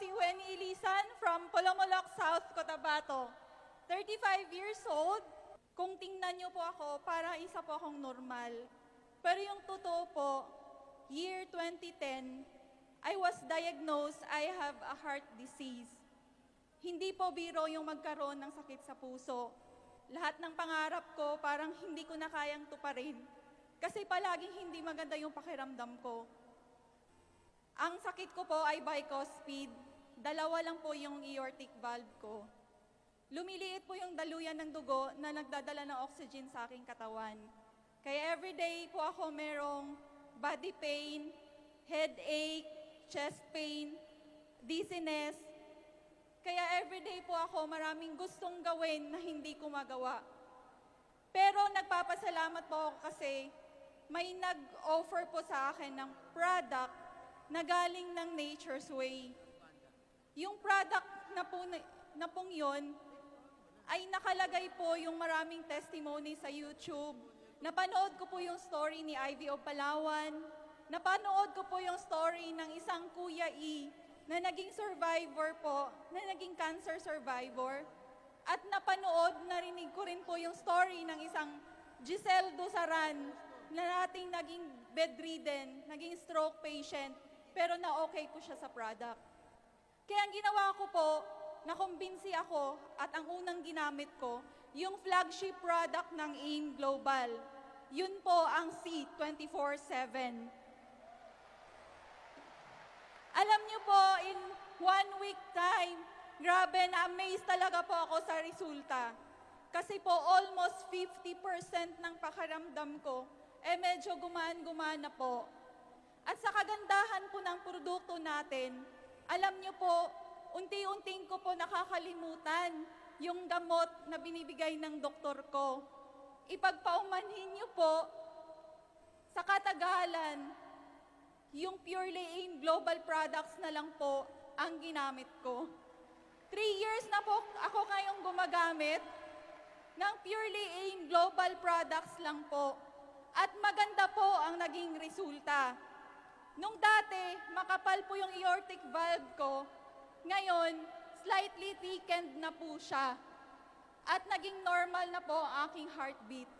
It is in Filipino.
si Wenny Ilisan from Polomolok, South Cotabato. 35 years old. Kung tingnan niyo po ako, para isa po akong normal. Pero yung totoo po, year 2010, I was diagnosed I have a heart disease. Hindi po biro yung magkaroon ng sakit sa puso. Lahat ng pangarap ko parang hindi ko na kayang tuparin. Kasi palaging hindi maganda yung pakiramdam ko. Ang sakit ko po ay bicuspid. 2 lang po yung aortic valve ko. Lumiliit po yung daluyan ng dugo na nagdadala ng oxygen sa aking katawan. Kaya everyday po ako merong body pain, headache, chest pain, dizziness. Kaya everyday po ako maraming gustong gawin na hindi ko magawa. Pero nagpapasalamat po ako kasi may nag-offer po sa akin ng product na galing ng Nature's Way. Yung product na pong yun, ay nakalagay po yung maraming testimony sa YouTube. Napanood ko po yung story ni Ivy of Palawan. Napanood ko po yung story ng isang Kuya E na naging survivor po, na naging cancer survivor. At narinig ko rin po yung story ng isang Giselle Dusaran na nating naging bedridden, naging stroke patient, pero na-okay po siya sa product. Kaya ang ginawa ko po, nakumbinsi ako at ang unang ginamit ko, yung flagship product ng AIM Global. Yun po ang C24/7. Alam niyo po, in 1 week time, grabe, na-amaze talaga po ako sa resulta. Kasi po almost 50% ng pakaramdam ko, medyo gumaan-gumana po. At sa kagandahan po ng produkto natin, alam niyo po, unti-unting ko po nakakalimutan yung gamot na binibigay ng doktor ko. Ipagpaumanhin niyo po, sa katagalan, yung purely AIM Global products na lang po ang ginamit ko. 3 years na po ako ngayong gumagamit ng purely AIM Global products lang po. At maganda po ang naging resulta. Nung dati, makapal po yung aortic valve ko, ngayon, slightly thickened na po siya. At naging normal na po ang aking heartbeat.